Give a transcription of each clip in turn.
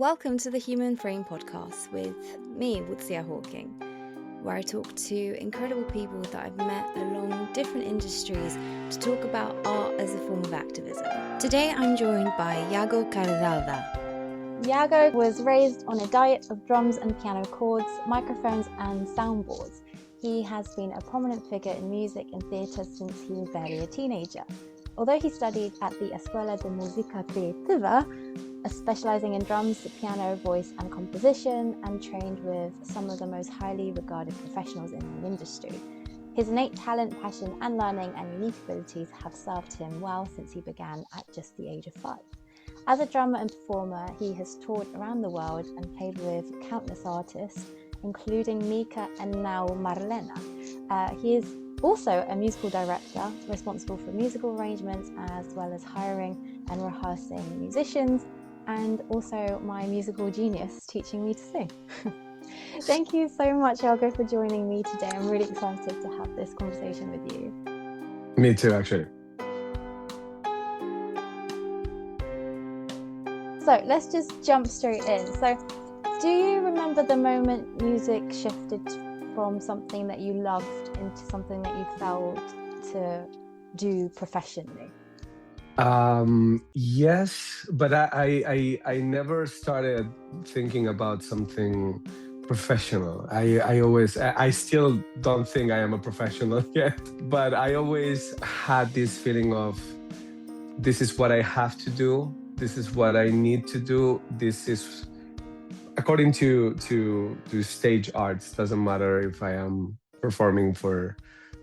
Welcome to the Human Frame podcast with me, Łucja, where I talk to incredible people that I've met along different industries to talk about art as a form of activism. Today I'm joined by Yago Cardalda. Yago was raised on a diet of drums and piano chords, microphones and soundboards. He has been a prominent figure in music and theatre since he was barely a teenager. Although he studied at the Escuela de Música Creativa, specializing in drums, piano, voice and composition, and trained with some of the most highly regarded professionals in the industry. His innate talent, passion and learning and unique abilities have served him well since he began at just the age of 5. As a drummer and performer, he has toured around the world and played with countless artists, including Mika and now Marlena. He is also a musical director responsible for musical arrangements as well as hiring and rehearsing musicians, and also my musical genius teaching me to sing. Thank you so much, Yago, for joining me today. I'm really excited to have this conversation with you. Me too, actually. So let's just jump straight in. So do you remember the moment music shifted from something that you loved into something that you felt to do professionally? Yes, but I never started thinking about something professional. I still don't think I am a professional yet, but I always had this feeling of this is what I have to do. This is what I need to do. This is according to stage arts. Doesn't matter if I am performing for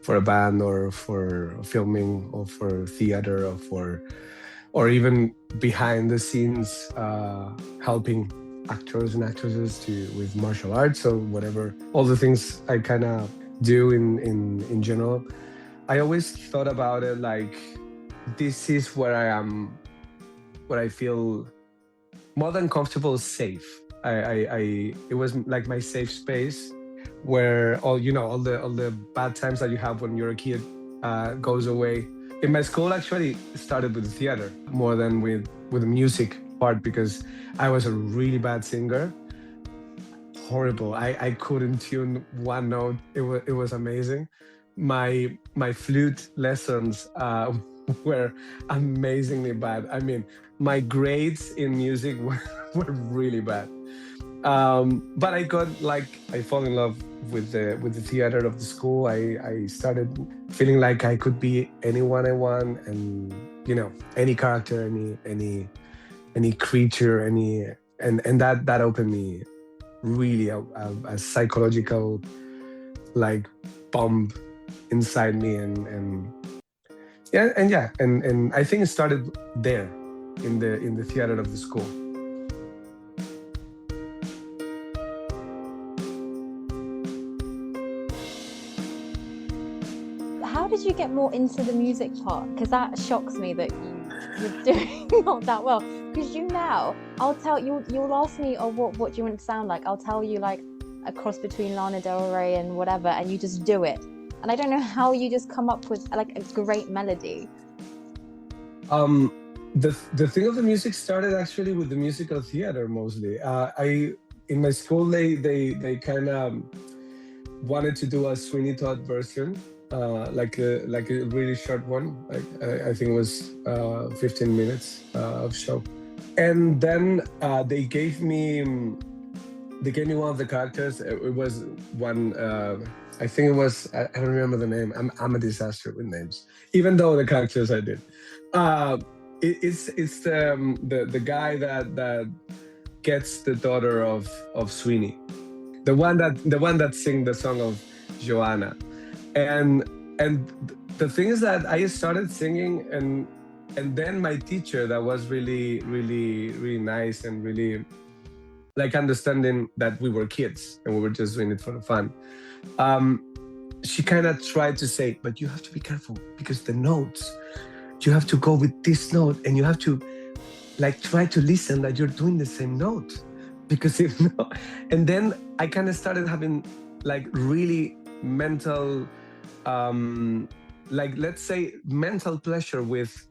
a band or for filming or for theater or even behind the scenes helping actors and actresses with martial arts or whatever, all the things I kind of do in general. I always thought about it like this is where I am, where I feel more than comfortable, safe. It was like my safe space where all the bad times that you have when you're a kid goes away. In my school, actually, started with the theater more than with the music part because I was a really bad singer. Horrible. I couldn't tune one note. It was amazing. My flute lessons were amazingly bad. I mean, my grades in music were really bad. But I fell in love with the theater of the school. I started feeling like I could be anyone I want, and any character, any creature, and that opened me really a psychological bomb inside me, and I think it started there in the theater of the school. How did you get more into the music part? Because that shocks me that you're doing not that well. Because you'll ask me, oh, what do you want it to sound like? I'll tell you like a cross between Lana Del Rey and whatever, and you just do it. And I don't know how you just come up with like a great melody. The thing of the music started actually with the musical theater mostly. In my school they kind of wanted to do a Sweeney Todd version. Like a really short one. I think it was 15 minutes of show, and then they gave me one of the characters. It was one. I think it was. I don't remember the name. I'm a disaster with names, even though the characters I did. It's the guy that gets the daughter of Sweeney, the one that sings the song of Joanna. And the thing is that I started singing, and then my teacher, that was really, really, really nice and really understanding that we were kids and we were just doing it for the fun. She kind of tried to say, but you have to be careful because the notes, you have to go with this note and you have to try to listen that you're doing the same note, because if not, and then I kind of started having really mental let's say mental pleasure with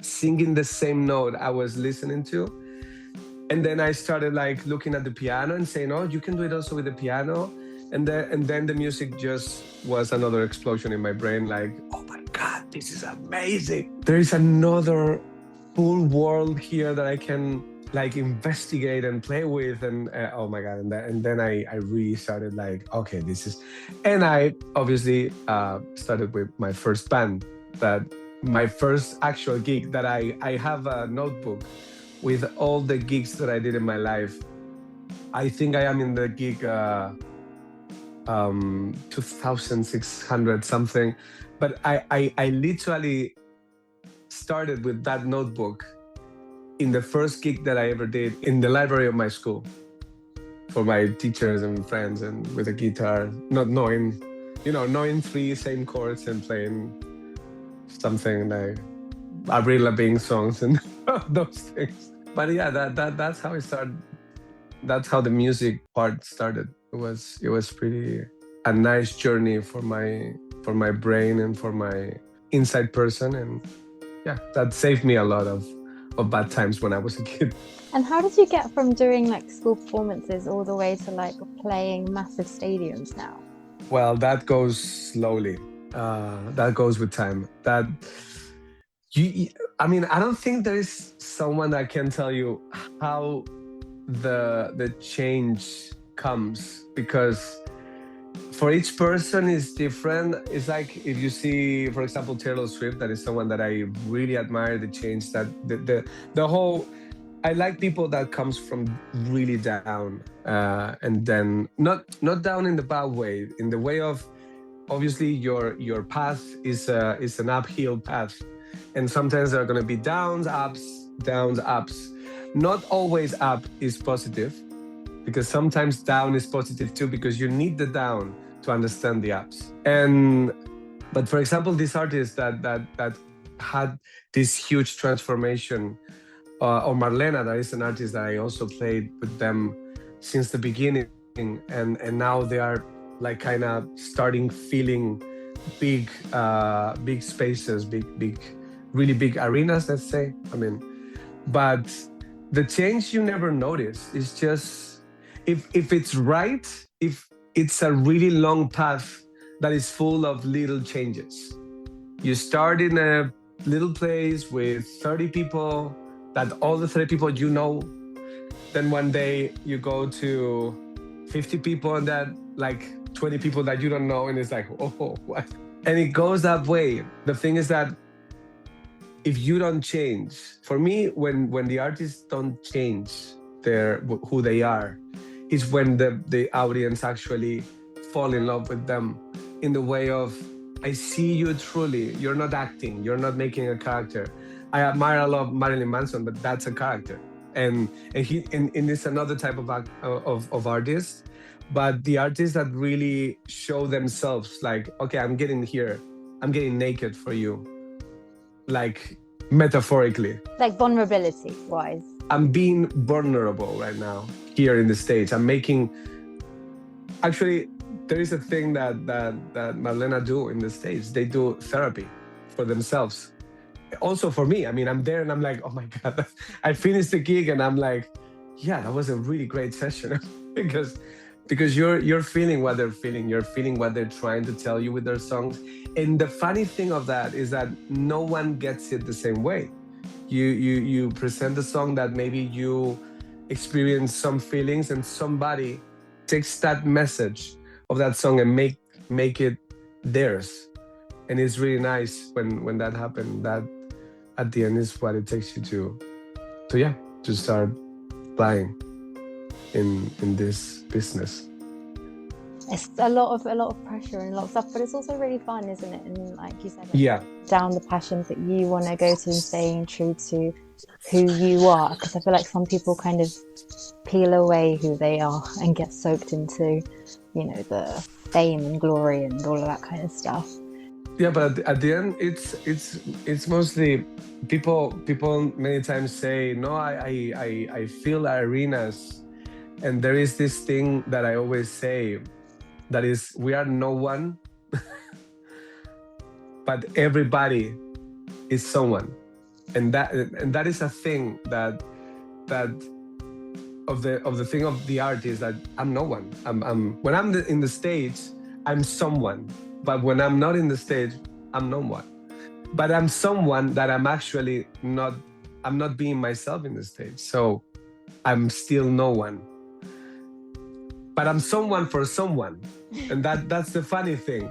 singing the same note I was listening to. And then I started like looking at the piano and saying, oh, you can do it also with the piano. And then the music just was another explosion in my brain, like, oh my God, this is amazing. There is another full world here that I can like investigate and play with. And oh my God. And then I really started like, okay, this is, and I obviously started with my first band, that my first actual gig, that I have a notebook with all the gigs that I did in my life. I think I am in the gig 2600 something, but I literally started with that notebook in the first gig that I ever did in the library of my school for my teachers and friends, and with a guitar, not knowing, knowing 3 same chords and playing something like Avril Lavigne songs and those things. But yeah, that's how it started. That's how the music part started. It was pretty a nice journey for my brain and for my inside person, and yeah, that saved me a lot of bad times when I was a kid. And how did you get from doing like school performances all the way to like playing massive stadiums now? Well, that goes slowly. That goes with time. I mean, I don't think there is someone that can tell you how the change comes, because for each person is different. It's like if you see, for example, Taylor Swift, that is someone that I really admire, the change that the whole, I like people that comes from really down, and then not down in the bad way, in the way of, obviously your path is an uphill path, and sometimes there are going to be downs, ups. Not always up is positive, because sometimes down is positive too, because you need the down to understand the ups. But for example, this artist that had this huge transformation, or Marlena, that is an artist that I also played with them since the beginning, and now they are like kind of starting feeling big spaces, big, really big arenas, let's say. I mean, but the change you never notice. It's just, if it's right, if it's a really long path that is full of little changes. You start in a little place with 30 people, that all the 30 people you know, then one day you go to 50 people, and that like 20 people that you don't know, and it's like, oh, what? And it goes that way. The thing is that if you don't change, for me, when the artists don't change who they are, is when the audience actually fall in love with them, in the way of, I see you truly, you're not acting, you're not making a character. I admire a lot of Marilyn Manson, but that's a character. And it's another type of artist, but the artists that really show themselves, like, okay, I'm getting naked for you, like metaphorically. Like vulnerability wise. I'm being vulnerable right now here in the States. I'm making, actually, there is a thing that Marlena do in the States. They do therapy for themselves. Also for me, I mean, I'm there and I'm like, oh my God, I finished the gig and I'm like, yeah, that was a really great session. because you're feeling what they're feeling. You're feeling what they're trying to tell you with their songs. And the funny thing of that is that no one gets it the same way. You present a song that maybe you experience some feelings, and somebody takes that message of that song and make it theirs. And it's really nice when that happens. That at the end is what it takes you to start flying in this business. It's a lot of pressure and a lot of stuff, but it's also really fun, isn't it? And like you said, yeah, down the passions that you want to go to and staying true to who you are, because I feel like some people kind of peel away who they are and get soaked into, the fame and glory and all of that kind of stuff. Yeah, but at the end, it's mostly people many times say, no, I feel arenas, and there is this thing that I always say, that is, we are no one, but everybody is someone, and that is a thing that the thing of the art is that I'm no one. I'm when I'm in the stage, I'm someone. But when I'm not in the stage, I'm no one. But I'm someone that I'm actually not. I'm not being myself in the stage. So I'm still no one. But I'm someone for someone, and that's the funny thing.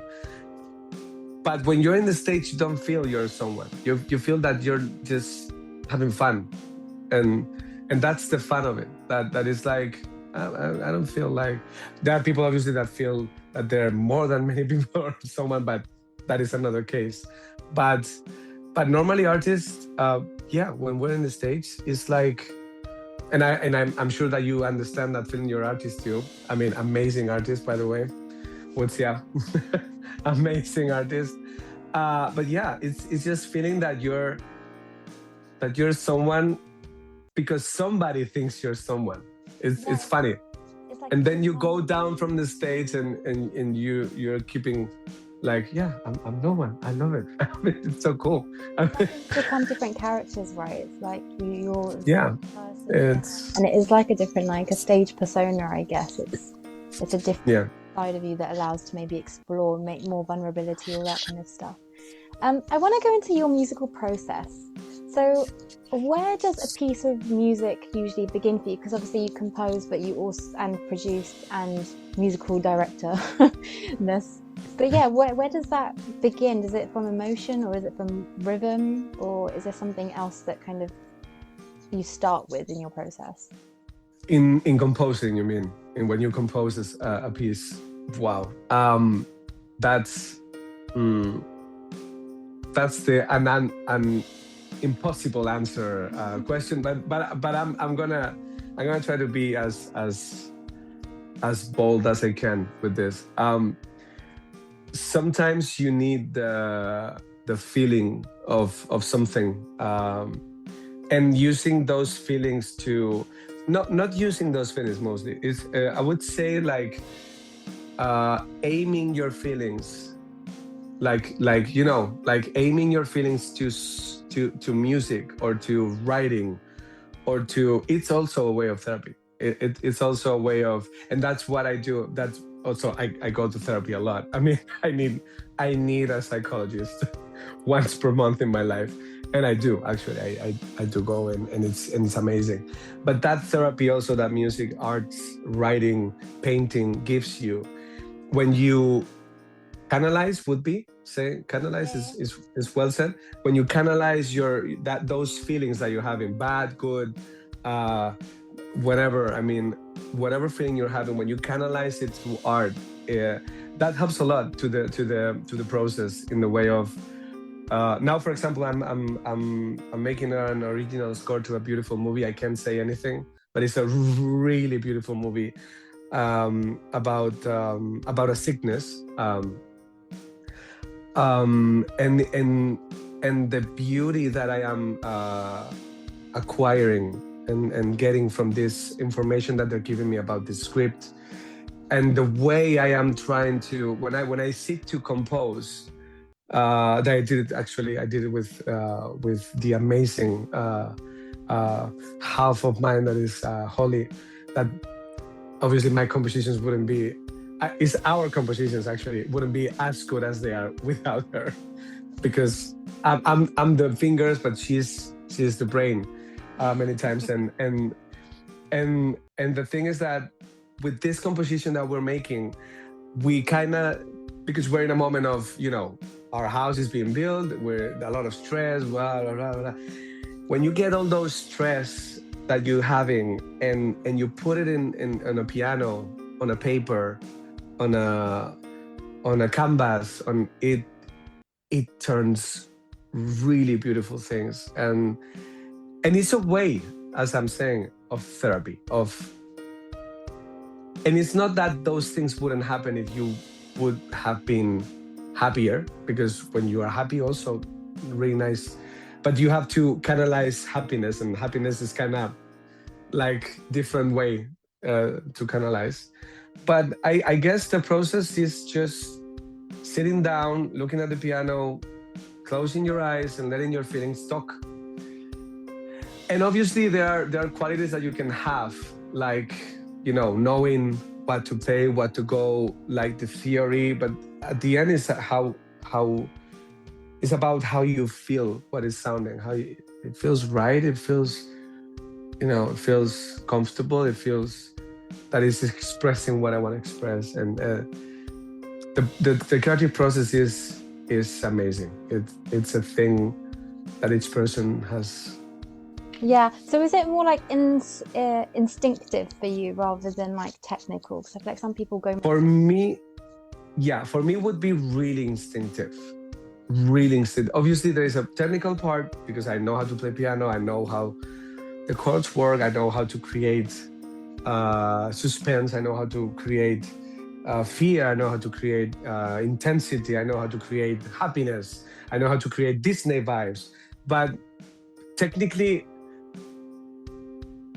But when you're in the stage, you don't feel you're someone. You feel that you're just having fun, and that's the fun of it. That is like I don't feel like there are people obviously that feel that there are more than many people or someone, but that is another case. But normally artists, when we're in the stage, it's like, and I'm sure that you understand that feeling. You're artist too. I mean, amazing artist, by the way. Łucja, amazing artist. But yeah, it's just feeling that you're someone because somebody thinks you're someone. It's funny. It's like, And then you go down from the stage and you're keeping like, yeah, I'm no one. I love it. It's so cool. become different characters, right? It's like you're Yeah, person, and it is like a different, like a stage persona, I guess. It's a different side of you that allows to maybe explore, make more vulnerability, all that kind of stuff. I want to go into your musical process. So where does a piece of music usually begin for you? Because obviously you compose, but you also and produce and musical director. But yeah, where does that begin? Is it from emotion, or is it from rhythm, or is there something else that kind of you start with in your process? In composing, you mean? And when you compose a piece, wow, that's the an impossible answer question, but I'm gonna try to be as bold as I can with this. Sometimes you need the feeling of something, and using those feelings to not using those feelings mostly. It's I would say like aiming your feelings, like aiming your feelings to music or to writing or to. It's also a way of therapy. It's also a way of, and that's what I do. That's also I go to therapy a lot. I mean, I need a psychologist once per month in my life, and I do actually. I do go, and it's amazing. But that therapy also, that music, arts, writing, painting gives you when you canalize is well said. When you canalize those feelings that you're having, bad, good, whatever. I mean, whatever feeling you're having, when you canalize it through art, that helps a lot to the process in the way of. Now, for example, I'm making an original score to a beautiful movie. I can't say anything, but it's a really beautiful movie about a sickness. And the beauty that I am acquiring and getting from this information that they're giving me about the script, and the way I am trying to when I sit to compose. That I did it with the amazing half of mine that is Holly. That obviously my compositions wouldn't be. It's our compositions actually wouldn't be as good as they are without her, because I'm the fingers, but she's the brain many times. And the thing is that with this composition that we're making, we kind of, because we're in a moment of, our house is being built, we're a lot of stress, blah, blah, blah, blah. When you get all those stress that you're having and you put it in on a piano, on a paper, on a canvas, on it turns really beautiful things. And it's a way, as I'm saying, of therapy, and it's not that those things wouldn't happen if you would have been happier, because when you are happy also really nice, but you have to canalize happiness, and happiness is kind of like different way to canalize. But I guess the process is just sitting down, looking at the piano, closing your eyes and letting your feelings talk. And obviously there are qualities that you can have, like, knowing what to play, what to go, like the theory, but at the end is how it's about how you feel what is sounding, it feels right, it feels, it feels comfortable, it feels that it's expressing what I want to express. And the creative process is amazing. It's a thing that each person has. Yeah. So is it more like instinctive for you rather than like technical? Because I feel like some people go. For me it would be really instinctive. Really instinctive. Obviously, there is a technical part because I know how to play piano. I know how the chords work. I know how to create suspense. I know how to create fear. I know how to create intensity. I know how to create happiness. I know how to create Disney vibes. But technically,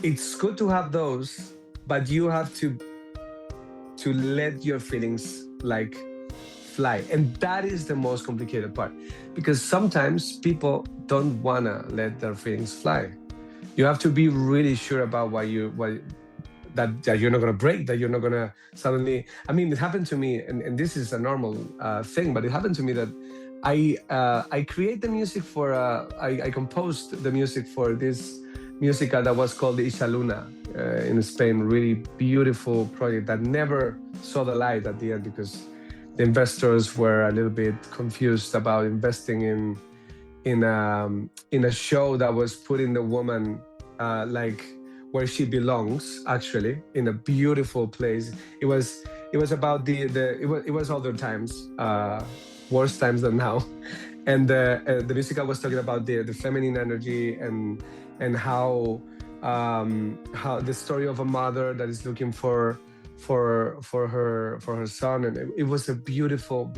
it's good to have those, but you have to let your feelings like fly. And that is the most complicated part, because sometimes people don't wanna let their feelings fly. You have to be really sure about that you're not gonna break, that you're not gonna suddenly. I mean, it happened to me, and this is a normal thing, but it happened to me that I create the music for I composed the music for this musical that was called Isha Luna in Spain. Really beautiful project that never saw the light at the end because the investors were a little bit confused about investing in a show that was putting the woman like where she belongs, actually, in a beautiful place. It was about it was other times, worse times than now, and the musical was talking about the feminine energy and how the story of a mother that is looking for her son, and it was a beautiful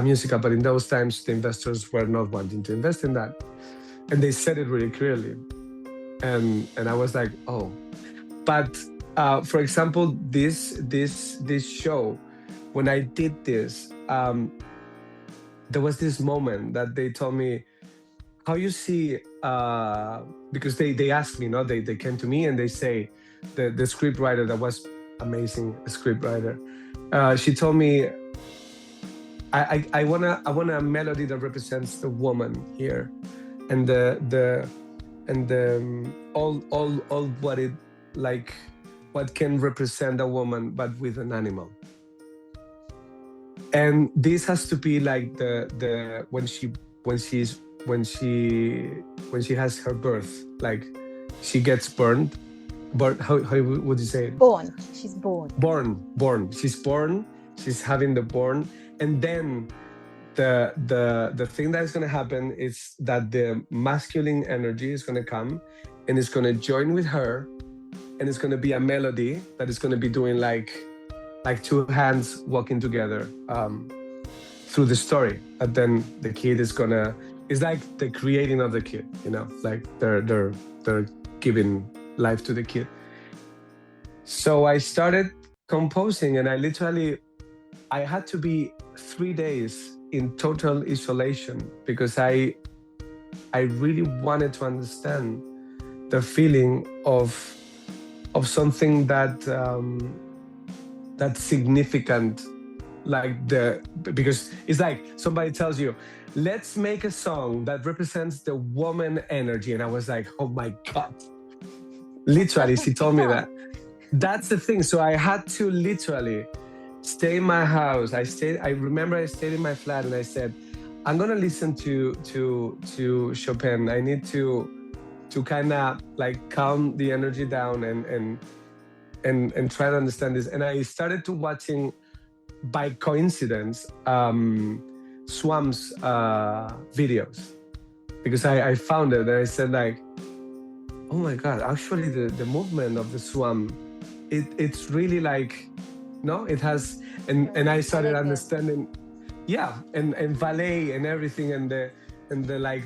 musical. But in those times, the investors were not wanting to invest in that, and they said it really clearly, and I was like, oh. But for example, this show, when I did this, there was this moment that they told me, how you see, because they asked me, they came to me and they say, the script writer, that was amazing script writer, she told me, I want a melody that represents the woman here, and all what it like, what can represent a woman but with an animal. And this has to be like the when she has her birth, like she gets burned. But how would you say it? Born. She's born. Born. She's born. She's having the born, and then the thing that is going to happen is that the masculine energy is going to come, and it's going to join with her, and it's going to be a melody that is going to be doing like two hands walking together through the story. And then the kid is gonna. It's like the creating of the kid, like they're giving life to the kid. So I started composing, and I had to be 3 days in total isolation because I really wanted to understand the feeling of something that's significant, because it's like somebody tells you, let's make a song that represents the woman energy, and I was like, oh my God. Literally, she told me that. That's the thing. So I had to literally stay in my house. I remember I stayed in my flat, and I said, I'm gonna listen to Chopin. I need to kind of like calm the energy down and try to understand this. And I started to watching, by coincidence, Swam's videos, because I found it, and I said like, oh my God, actually the movement of the Swam, it's really like, it has, and I started understanding, and ballet and everything, and the like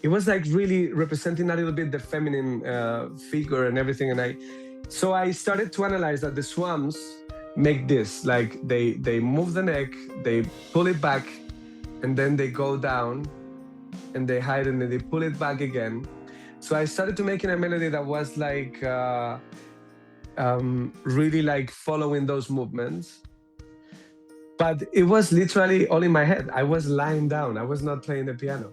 it was like really representing a little bit the feminine figure and everything. And so I started to analyze that the Swams make this, like they move the neck, they pull it back, and then they go down, and they hide and then they pull it back again. So I started to making a melody that was like really like following those movements. But it was literally all in my head. I was lying down. I was not playing the piano.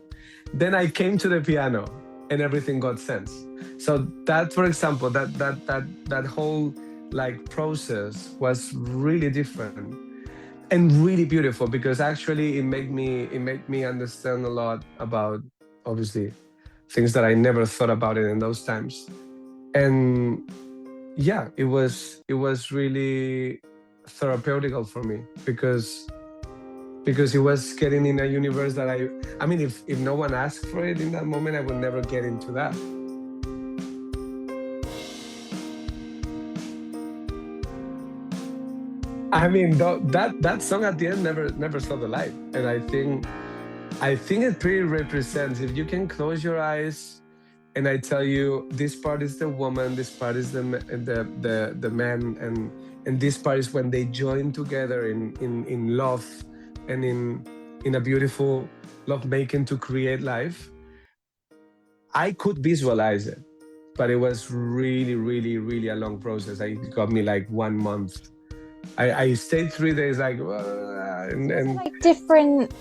Then I came to the piano and everything got sense. So that, for example, that whole like process was really different and really beautiful, because actually it made me understand a lot about, obviously, things that I never thought about it in those times. And yeah, it was really therapeutical for me, because it was getting in a universe that I mean, if no one asked for it in that moment, I would never get into that. I mean, that song at the end never saw the light, and I think it pretty represents, if you can close your eyes and I tell you this part is the woman, this part is the man, and this part is when they join together in love and in a beautiful love making to create life. I could visualize it, but it was really, really, really a long process. It got me like 1 month. I stayed 3 days like, and like different,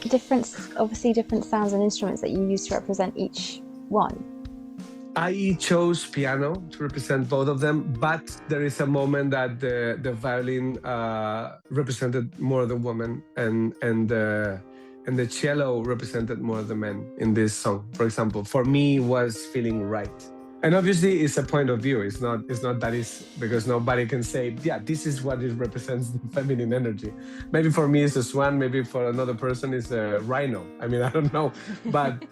obviously different sounds and instruments that you use to represent each one. I chose piano to represent both of them, but there is a moment that the violin represented more the woman, and the cello represented more the men in this song. For example, for me, was feeling right. And obviously, it's a point of view. It's not that it's because nobody can say, yeah, this is what it represents, the feminine energy. Maybe for me, it's a swan. Maybe for another person, it's a rhino. I mean, I don't know, but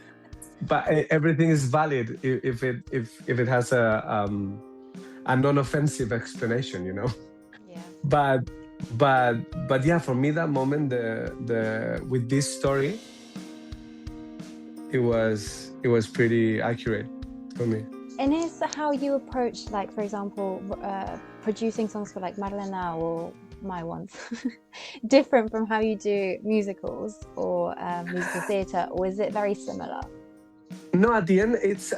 everything is valid if it has a non-offensive explanation, you know. Yeah. But yeah, for me, that moment, the with this story, it was pretty accurate for me. And is how you approach, like, for example, producing songs for like Madalena or my ones, different from how you do musicals or musical theatre, or is it very similar? No, at the end, it's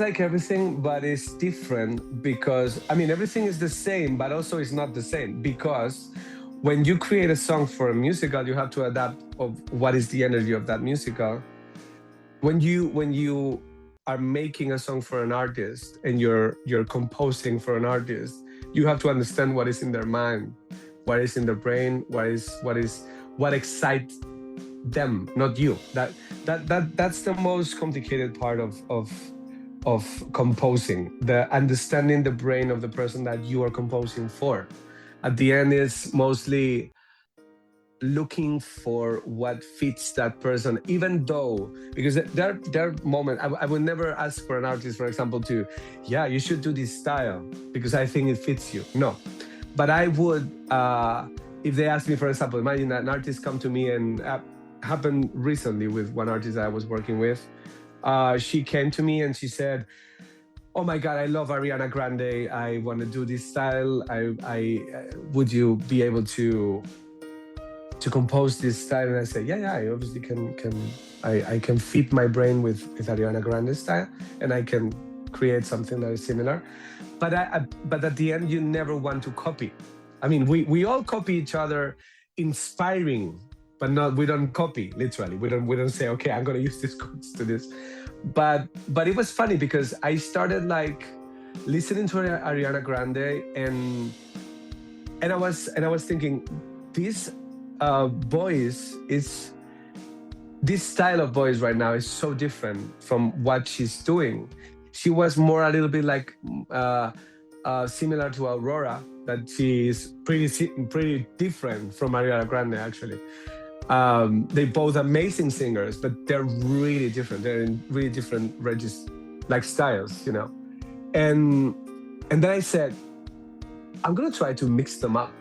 like everything, but it's different, because, I mean, everything is the same, but also it's not the same, because when you create a song for a musical, you have to adapt of what is the energy of that musical. When you are making a song for an artist and you're composing for an artist, you have to understand what is in their mind, what is in their brain, what excites them, not you. That's the most complicated part of composing, the understanding the brain of the person that you are composing for. At the end, is mostly looking for what fits that person, even though, because there are moments I would never ask for an artist, for example, to, yeah, you should do this style because I think it fits you. No, but I would, if they ask me, for example, imagine that an artist come to me, and happened recently with one artist I was working with. She came to me and she said, oh my God, I love Ariana Grande. I want to do this style. I would you be able to compose this style? And I said, yeah, I obviously I can fit my brain with Ariana Grande style, and I can create something that is similar. But at the end, you never want to copy. I mean, we all copy each other, inspiring, but we don't copy literally. We don't say, okay, I'm gonna use this chords to this. But it was funny because I started like listening to Ariana Grande, and I was thinking, this this style of voice right now is so different from what she's doing. She was more a little bit like similar to Aurora, that she is pretty different from Ariana Grande, actually. They both amazing singers, but they're really different. They're in really different like styles, you know. And then I said, I'm gonna try to mix them up.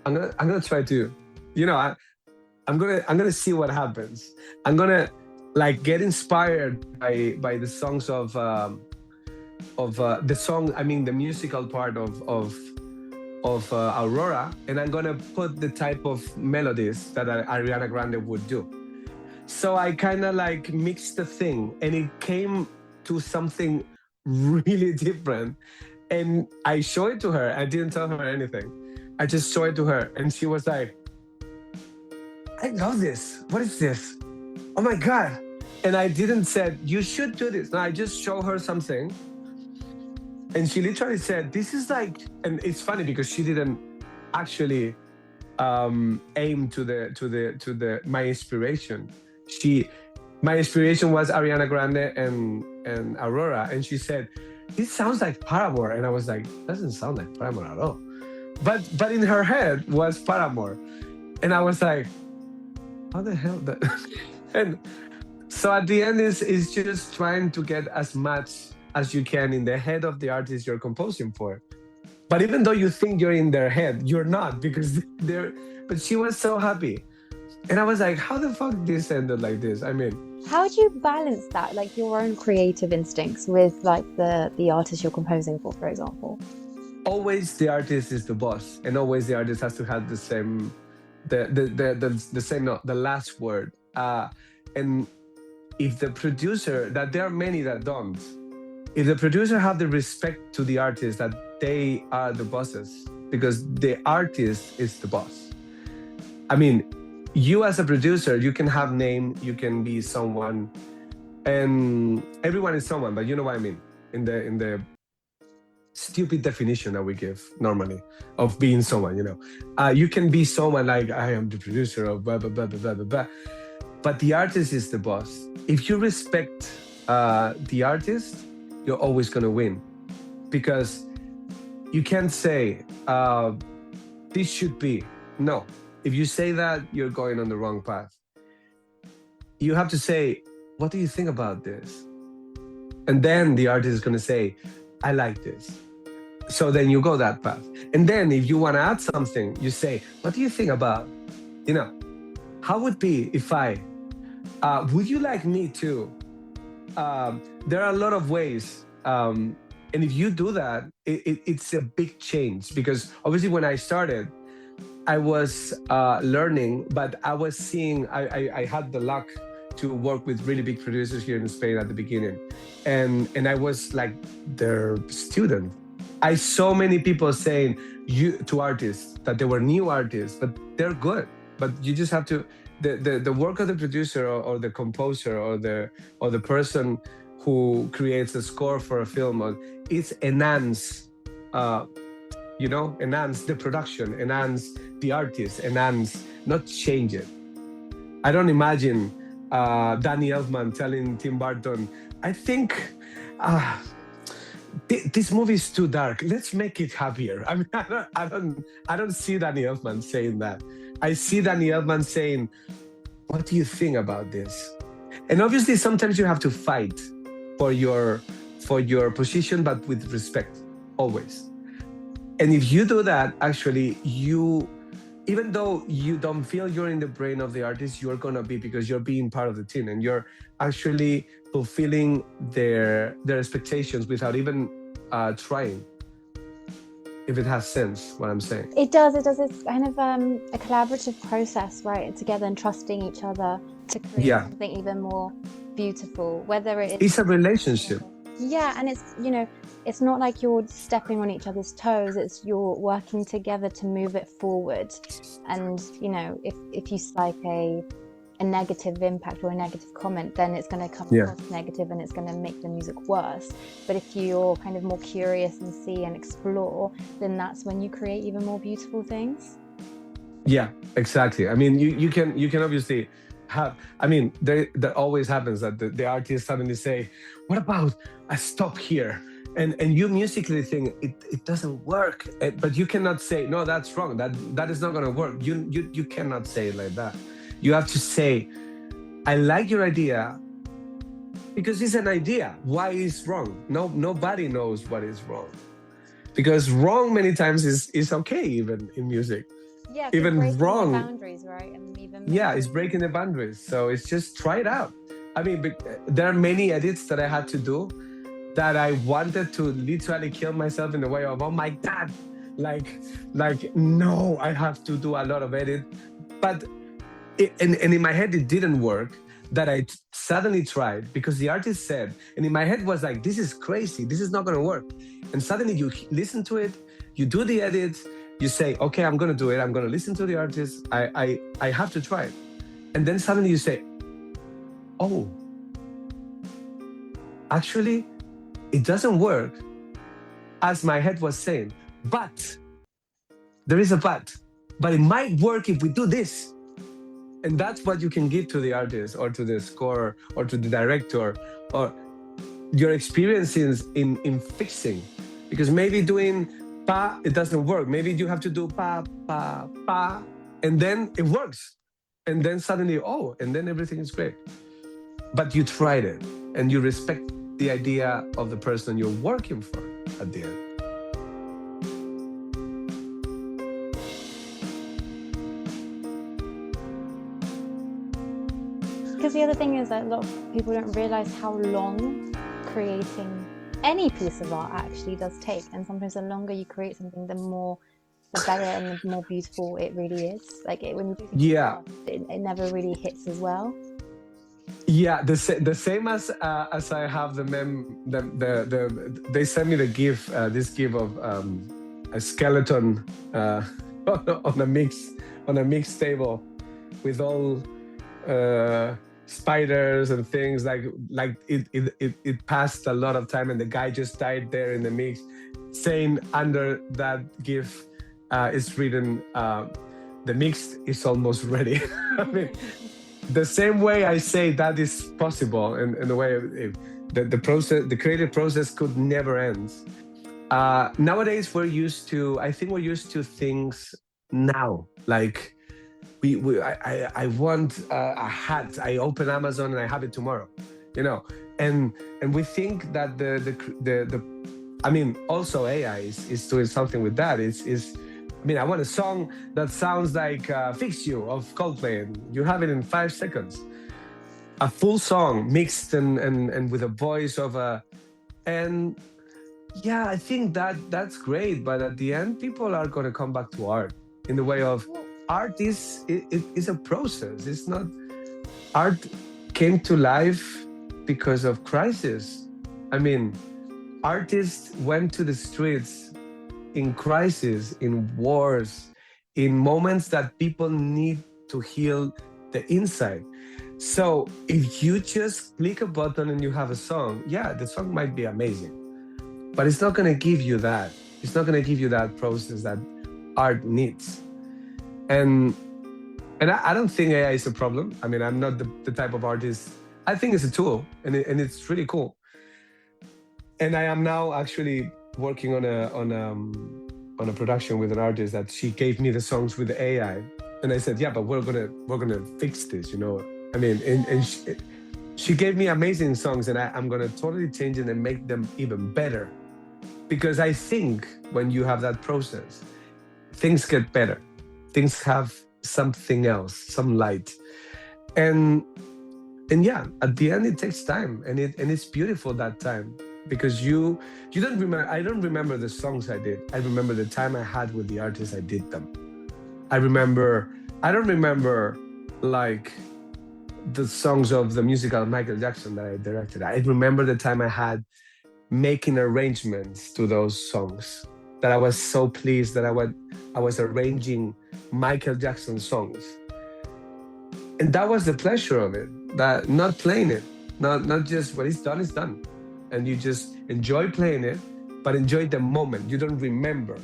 I'm gonna try to, you know, I'm gonna see what happens. I'm gonna like get inspired by the songs of the song. I mean, the musical part of Aurora, and I'm gonna put the type of melodies that Ariana Grande would do. So I kind of like mixed the thing, and it came to something really different. And I showed it to her. I didn't tell her anything. I just showed it to her, and she was like, I love this. What is this? Oh my God. And I didn't say, you should do this. No, I just showed her something. And she literally said, this is like, and it's funny because she didn't actually aim to my inspiration. My inspiration was Ariana Grande and Aurora. And she said, this sounds like Paramore. And I was like, doesn't sound like Paramore at all. But in her head was Paramore. And I was like, how the hell that? And so at the end is just trying to get as much as you can in the head of the artist you're composing for. But even though you think you're in their head, you're not, because but she was so happy. And I was like, how the fuck this ended like this? I mean, how do you balance that, like your own creative instincts with like the artist you're composing for example? Always the artist is the boss, and always the artist has to have the same, the last word. And if the producer, that there are many that don't, if the producer have the respect to the artist that they are the bosses, because the artist is the boss. I mean, you as a producer, you can have name, you can be someone, and everyone is someone, but you know what I mean, in the stupid definition that we give normally of being someone, you know. You can be someone like, I am the producer of blah, blah, blah, blah, blah, blah. But the artist is the boss. If you respect the artist, you're always going to win. Because you can't say, this should be. No. If you say that, you're going on the wrong path. You have to say, what do you think about this? And then the artist is going to say, I like this. So then you go that path. And then if you want to add something, you say, what do you think about, you know, how would it be if would you like me to? There are a lot of ways. And if you do that, it's a big change, because obviously when I started, I was learning, but I was seeing, I had the luck to work with really big producers here in Spain at the beginning. And I was like their student. I saw many people saying to artists that they were new artists, but they're good. But you just have to, the work of the producer or the composer or the person who creates a score for a film is enhance, enhance the production, enhance the artist, enhance, not change it. I don't imagine Danny Elfman telling Tim Burton, I think this movie is too dark. Let's make it happier. I mean, I don't see Danny Elfman saying that. I see Danny Elfman saying, what do you think about this? And obviously, sometimes you have to fight for your position, but with respect, always. And if you do that, actually, even though you don't feel you're in the brain of the artist, you're gonna be, because you're being part of the team and you're actually fulfilling their expectations without even trying. If it has sense, what I'm saying. It does. It's kind of a collaborative process, right? Together and trusting each other to create something even more beautiful. Whether it's a relationship. Yeah, and it's not like you're stepping on each other's toes. It's you're working together to move it forward. And if you like a negative impact or a negative comment, then it's going to come across negative and it's going to make the music worse. But if you're kind of more curious and see and explore, then that's when you create even more beautiful things. Yeah, exactly. I mean, you can obviously have, I mean, that always happens that the artists suddenly say, what about I stop here? And you musically think it doesn't work, but you cannot say, no, that's wrong. That is not going to work. You cannot say it like that. You have to say, I like your idea because it's an idea. Why is wrong? Nobody knows what is wrong, because wrong many times is okay, even in music. Yeah, even wrong. The boundaries, right? And even it's breaking the boundaries. So it's just try it out. I mean, there are many edits that I had to do that I wanted to literally kill myself in the way of, oh my God, like no, I have to do a lot of edit, but. And in my head, it didn't work. that I suddenly tried because the artist said, and in my head was like, this is crazy, this is not going to work. And suddenly you listen to it, you do the edits, you say, okay, I'm going to do it, I'm going to listen to the artist, I have to try it. And then suddenly you say, oh, actually, it doesn't work as my head was saying, but there is a but it might work if we do this. And that's what you can give to the artist or to the scorer or to the director or your experiences in fixing. Because maybe doing pa, it doesn't work. Maybe you have to do pa, pa, pa, and then it works. And then suddenly, oh, and then everything is great. But you tried it and you respect the idea of the person you're working for at the end. Because the other thing is that a lot of people don't realize how long creating any piece of art actually does take. And sometimes the longer you create something, the better and the more beautiful it really is. Like when you do things it never really hits as well. Yeah, the same as I have they sent me the GIF, this GIF of a skeleton on a mix table with all spiders and things like it passed a lot of time and the guy just died there in the mix, saying under that GIF is written the mix is almost ready. I mean, the same way I say that is possible in the way the creative process could never end. Nowadays we're used to things now, like I want a hat, I open Amazon and I have it tomorrow, and we think that the I mean, also AI is doing something with that. I mean, I want a song that sounds like Fix You of Coldplay, and you have it in 5 seconds. A full song mixed and with a voice of and yeah, I think that's great. But at the end, people are going to come back to art in the way of art is a process. It's not, art came to life because of crisis. I mean, artists went to the streets in crisis, in wars, in moments that people need to heal the inside. So if you just click a button and you have a song, yeah, the song might be amazing, but it's not going to give you that. It's not going to give you that process that art needs. And I don't think AI is a problem. I mean, I'm not the type of artist. I think it's a tool, and it's really cool. And I am now actually working on a production with an artist that she gave me the songs with the AI, and I said, yeah, but we're gonna fix this, I mean, and she gave me amazing songs, and I'm gonna totally change it and make them even better, because I think when you have that process, things get better, things have something else, some light, and yeah, at the end it takes time, and it's beautiful that time. Because you don't remember. I don't remember the songs I did. I remember the time I had with the artist I did them. I don't remember like the songs of the musical Michael Jackson that I directed. I remember the time I had making arrangements to those songs, that I was so pleased that I was arranging Michael Jackson songs. And that was the pleasure of it, that not playing it, not just when it's done. And you just enjoy playing it, but enjoy the moment. You don't remember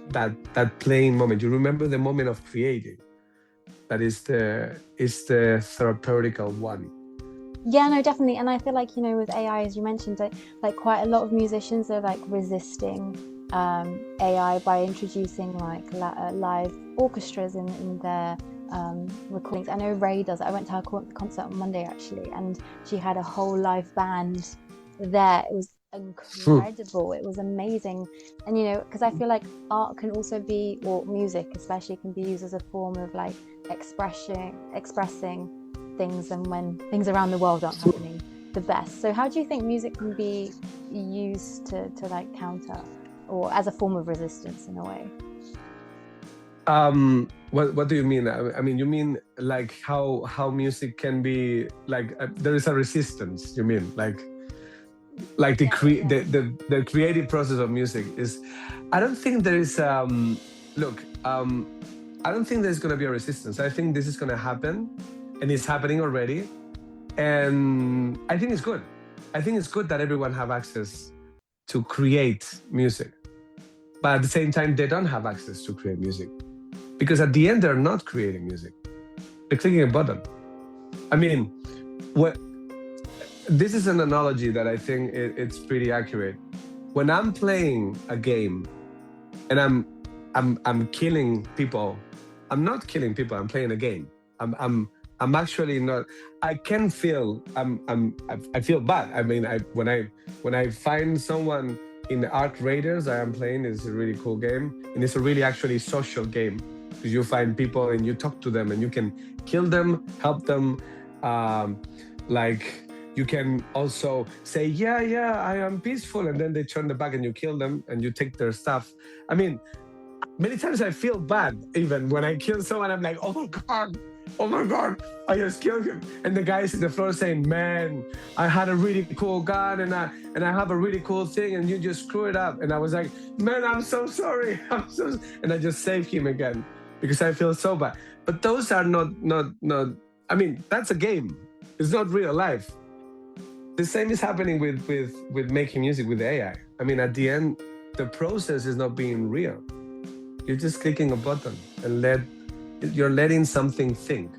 that playing moment. You remember the moment of creating. That is the therapeutical one. Yeah, no, definitely. And I feel like, with AI, as you mentioned, like quite a lot of musicians are like resisting AI by introducing like live orchestras in their recordings. I know Ray does it. I went to her concert on Monday actually, and she had a whole live band there. It was incredible. It was amazing. And because I feel like art can also be, or music especially, can be used as a form of like expressing things, and when things around the world aren't happening the best. So how do you think music can be used to like counter, or as a form of resistance in a way? What do you mean? I mean, you mean like how music can be like there is a resistance. You mean like the creative process of music is. I don't think there is. Look, I don't think there's going to be a resistance. I think this is going to happen, and it's happening already, and I think it's good. I think it's good that everyone have access to create music, but at the same time, they don't have access to create music. Because at the end, they're not creating music. They're clicking a button. I mean, this is an analogy that I think it's pretty accurate. When I'm playing a game and I'm killing people, I'm not killing people. I'm playing a game. I'm actually not. I can feel. I feel bad. I mean, when I find someone in Arc Raiders, I am playing. It's a really cool game, and it's a really actually social game. Because you find people and you talk to them and you can kill them, help them. Like you can also say, yeah, I am peaceful. And then they turn the back and you kill them and you take their stuff. I mean, many times I feel bad even when I kill someone. I'm like, oh my God, I just killed him. And the guy is in the floor saying, man, I had a really cool gun and I have a really cool thing and you just screw it up. And I was like, man, I'm so sorry. And I just saved him again. Because I feel so bad. But those are not. I mean, that's a game. It's not real life. The same is happening with making music with AI. I mean, at the end, the process is not being real. You're just clicking a button and you're letting something think.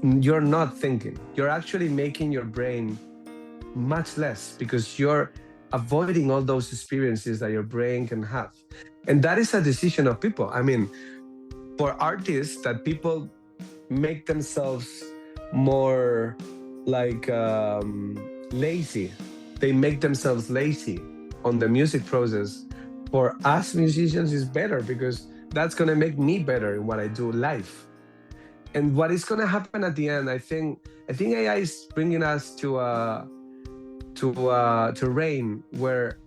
You're not thinking. You're actually making your brain much less because you're avoiding all those experiences that your brain can have. And that is a decision of people. I mean, for artists, that people make themselves more like lazy. They make themselves lazy on the music process. For us musicians, is better because that's going to make me better in what I do live. And what is going to happen at the end, I think AI is bringing us to reign where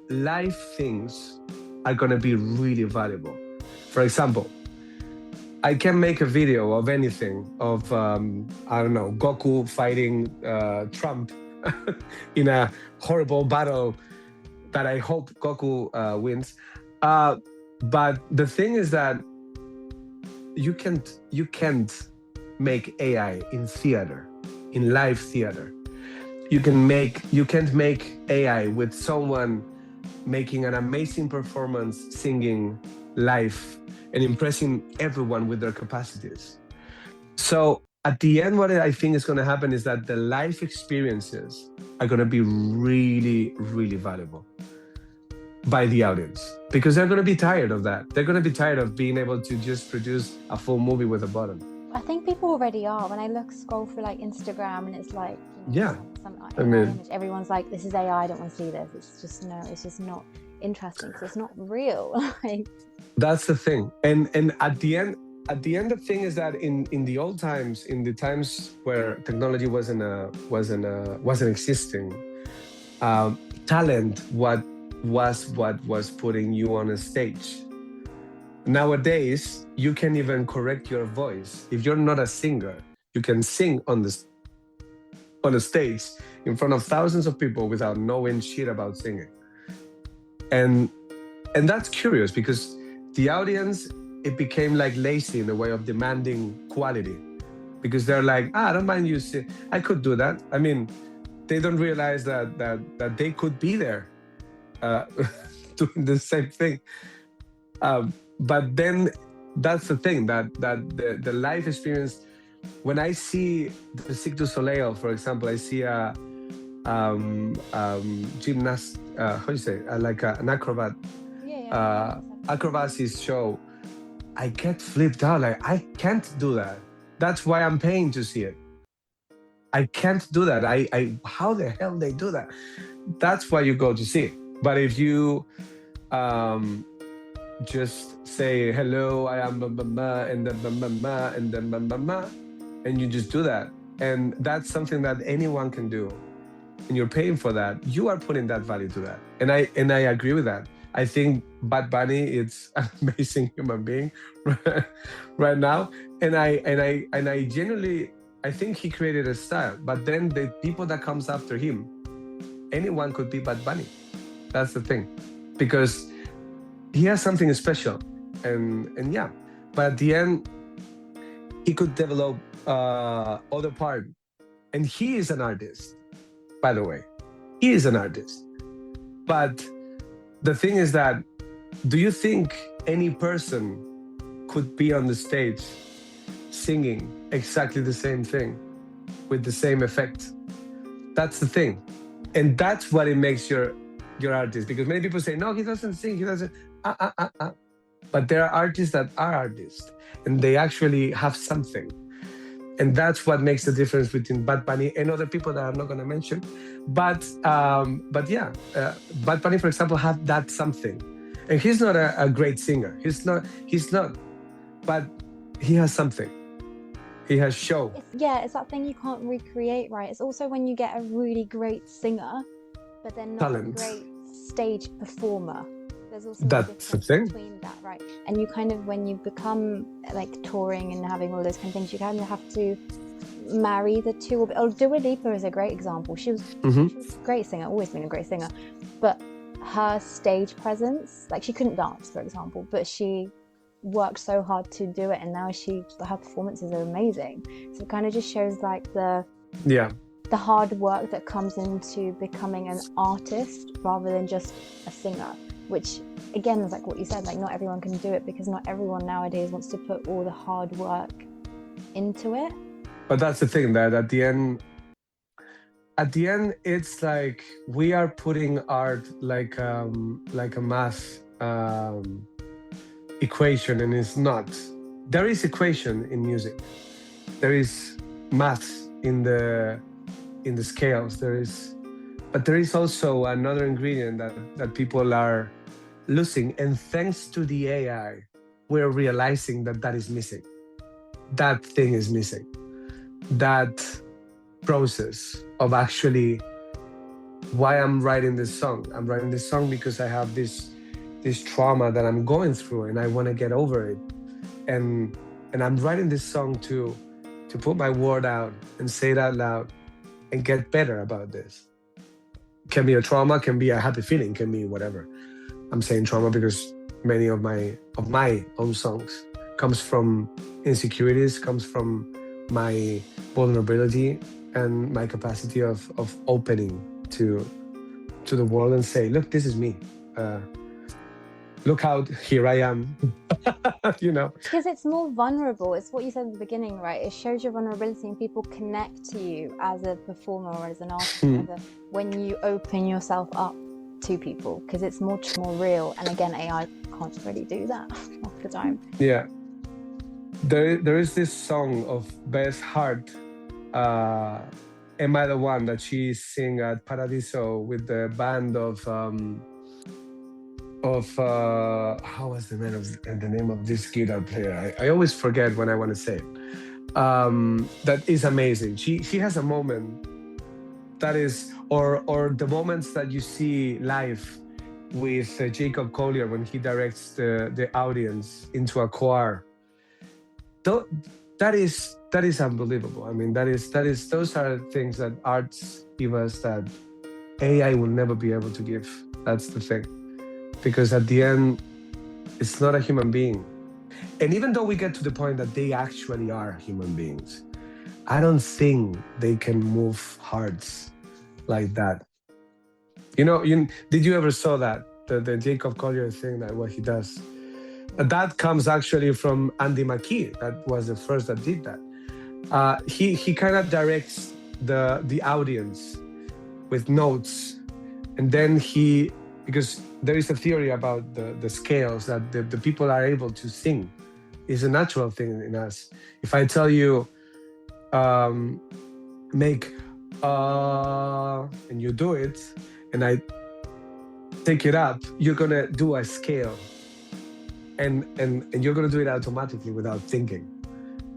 live things are going to be really valuable. For example, I can make a video of anything, of, I don't know, Goku fighting Trump in a horrible battle that I hope Goku wins. But the thing is that you can't make AI in theater, in live theater. You can't make AI with someone making an amazing performance, singing live, and impressing everyone with their capacities. So at the end, what I think is going to happen is that the life experiences are going to be really, really valuable by the audience because they're going to be tired of that. They're going to be tired of being able to just produce a full movie with a button. I think people already are. When I scroll through like Instagram and it's like, some image, everyone's like, this is AI, I don't want to see this. It's just not interesting because it's not real. That's the thing. And at the end, the thing is that in the old times, in the times where technology wasn't existing, talent was putting you on a stage. Nowadays, you can even correct your voice. If you're not a singer, you can sing on a stage in front of thousands of people without knowing shit about singing. And that's curious because the audience, it became like lazy in a way of demanding quality because they're like, I don't mind you sing. I could do that. I mean, they don't realize that they could be there doing the same thing. But then that's the thing that the life experience. When I see the Cirque du Soleil, for example, I see a gymnast. How do you say? Like an acrobat. Acrobacy show. I get flipped out. Like I can't do that. That's why I'm paying to see it. I can't do that. I how the hell they do that? That's why you go to see it. But if you just say hello, I am and then and you just do that, and that's something that anyone can do, and you're paying for that. You are putting that value to that, and I agree with that I think Bad Bunny is an amazing human being right now, and I genuinely, I think he created a style. But then the people that comes after him, anyone could be Bad Bunny. That's the thing, because he has something special, and yeah. But at the end, he could develop other part, and he is an artist. By the way, he is an artist. But the thing is that, do you think any person could be on the stage singing exactly the same thing with the same effect? That's the thing. And that's what it makes your artist. Because many people say, no, he doesn't sing, he doesn't. But there are artists that are artists, and they actually have something. And that's what makes the difference between Bad Bunny and other people that I'm not going to mention. But yeah, Bad Bunny, for example, had that something. And he's not a great singer. He's not, but he has something. He has show. It's that thing you can't recreate, right? It's also when you get a really great singer, but they're not Talent. a great stage performer. There's also That's the thing between that, right? And you kind of, when you become like touring and having all those kind of things, you kind of have to marry the two. Dua Lipa is a great example. She was a great singer, always been a great singer, but her stage presence, like she couldn't dance, for example, but she worked so hard to do it, and now her performances are amazing. So it kind of just shows like the hard work that comes into becoming an artist rather than just a singer. Which again is like what you said, like not everyone can do it, because not everyone nowadays wants to put all the hard work into it. But that's the thing, that at the end, it's like we are putting art like a math equation, and it's not. There is equation in music. There is math in the scales. But there is also another ingredient that people are losing. And thanks to the AI, we're realizing that is missing. That thing is missing. That process of actually why I'm writing this song. I'm writing this song because I have this trauma that I'm going through, and I want to get over it. And I'm writing this song to put my word out and say it out loud and get better about this. Can be a trauma, can be a happy feeling, can be whatever. I'm saying trauma because many of my own songs comes from insecurities, comes from my vulnerability and my capacity of opening to the world and say, look, this is me. Look out, here I am. You know, because it's more vulnerable. It's what you said at the beginning, right? It shows your vulnerability, and people connect to you as a performer or as an artist when you open yourself up to people, because it's more real. And again, AI can't really do that half the time. Yeah, there is this song of Beth Hart, Am I the One, that she sing at Paradiso with the band of how was the name of this guitar player? I always forget when I want to say it. That is amazing. She has a moment that is, or the moments that you see live with Jacob Collier when he directs the audience into a choir. That is unbelievable. I mean, those are things that arts give us that AI will never be able to give. That's the thing. Because at the end, it's not a human being. And even though we get to the point that they actually are human beings, I don't think they can move hearts like that. You know, did you ever saw that? The Jacob Collier thing, that what he does? That comes actually from Andy McKee. That was the first that did that. He kind of directs the audience with notes. And then because there is a theory about the scales that the people are able to sing. Is a natural thing in us. If I tell you, make and you do it, and I take it up, you're gonna do a scale, and you're gonna do it automatically without thinking.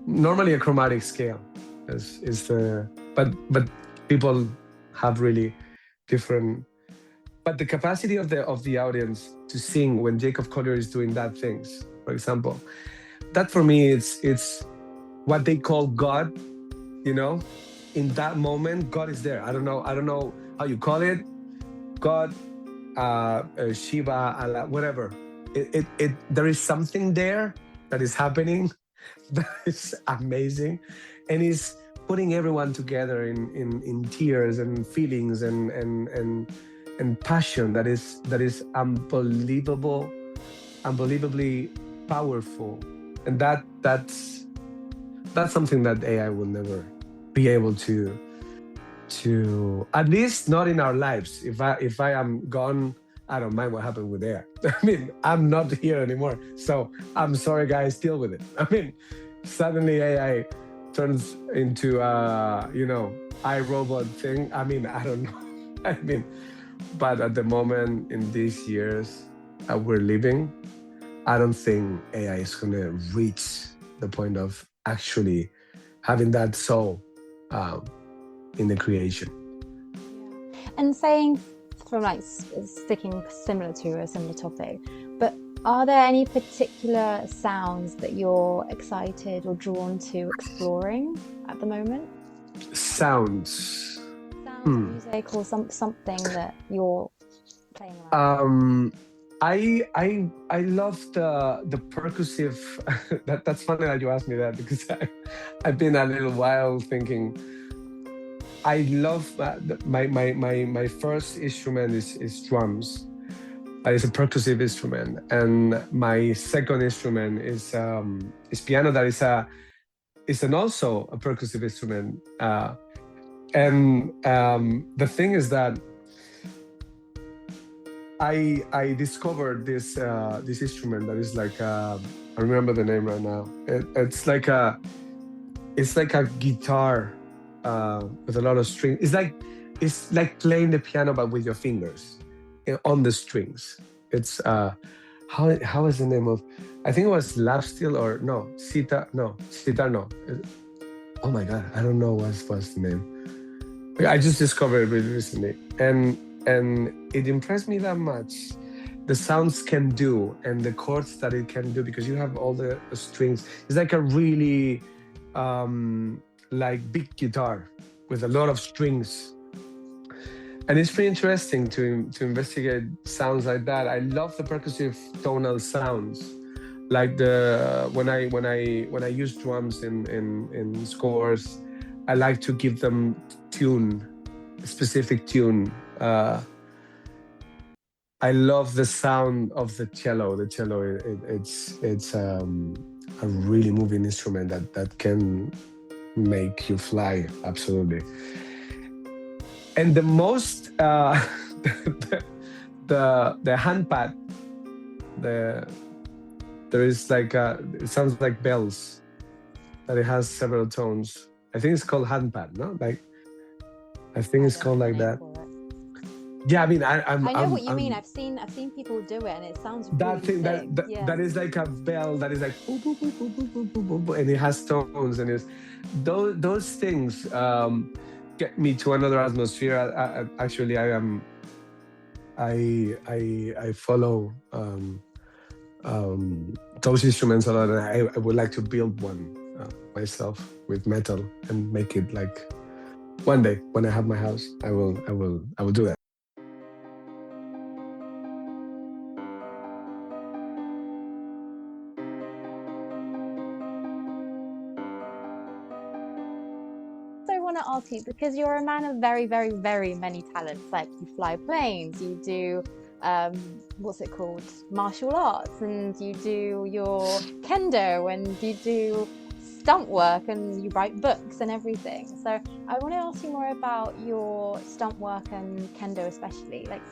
Normally, a chromatic scale is the but people have really different but the capacity of the audience to sing when Jacob Collier is doing that things, for example, that for me it's what they call God. You know, in that moment, God is there. I don't know how you call it, God, Shiva, Allah, whatever. There is something there that is happening that is amazing, and is putting everyone together in tears and feelings and passion that is unbelievably powerful, and that's something that AI will never be able to at least not in our lives. If I am gone, I don't mind what happened with AI. I mean, I'm not here anymore, so I'm sorry, guys. Deal with it. I mean, suddenly AI turns into iRobot thing. I mean, I don't know. I mean, but at the moment in these years that we're living, I don't think AI is gonna reach the point of actually having that soul in the creation. And saying, from like sticking similar to a similar topic, but are there any particular sounds that you're excited or drawn to exploring at the moment? Sounds, music, or something that you're playing around? I love the percussive. That's funny that you asked me that, because I've been a little while thinking. I love my first instrument is drums. It's a percussive instrument, and my second instrument is piano. That is also a percussive instrument. And the thing is that I discovered this instrument that is like I remember the name right now. It's like a guitar with a lot of strings. It's like playing the piano but with your fingers on the strings. It's how is the name of? I think it was lap steel or no sitar no. Oh my god, I don't know what's the name. I just discovered it really recently, and it impressed me that much. The sounds can do and the chords that it can do, because you have all the strings. It's like a really like big guitar with a lot of strings, and it's pretty interesting to investigate sounds like that. I love the percussive tonal sounds, like when I use drums in scores. I like to give them a specific tune. I love the sound of the cello. The cello, it's a really moving instrument that can make you fly, absolutely. And the most the hand pad, there is like it sounds like bells, that it has several tones. I think it's called hand pad, no? Like I think it's called like that. Yeah, I mean, I know what you mean. I've seen people do it, and it sounds that really thing that is like a bell that is like boop, boop, boop, boop, boop, boop, boop, boop, and it has tones, and it's those things get me to another atmosphere. Actually, I follow those instruments a lot, and I would like to build one myself with metal and make it like one day when I have my house. I will do that. To ask you, because you're a man of very, very, very many talents. Like, you fly planes, you do what's it called, martial arts, and you do your Kendo, and you do stunt work, and you write books and everything. So I want to ask you more about your stunt work and Kendo especially. Like,